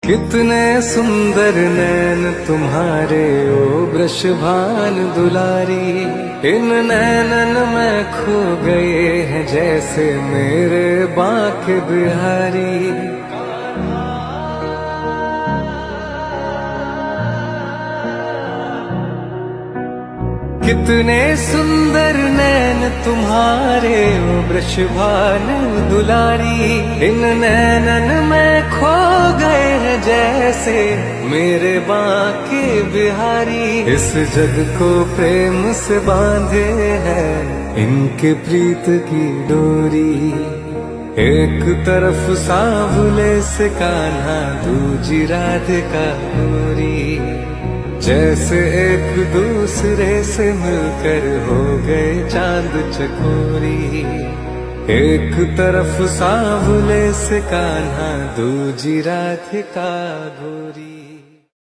कितने सुंदर नैन तुम्हारे ओ वृषभान दुलारी, इन नैनन में खो गए हैं जैसे मेरे बांके बिहारी। कितने सुंदर नैन तुम्हारे ओ वृषभान दुलारी, इन नैनन में खो गए हैं जैसे मेरे बांके बिहारी। इस जग को प्रेम से बांधे हैं इनके प्रीत की डोरी, एक तरफ सांवले से कान्हा दूजी राधिका गोरी, जैसे एक दूसरे से मिलकर हो गए चांद चकोरी। एक तरफ सांवले से कान्हा दूजी राधिका गोरी।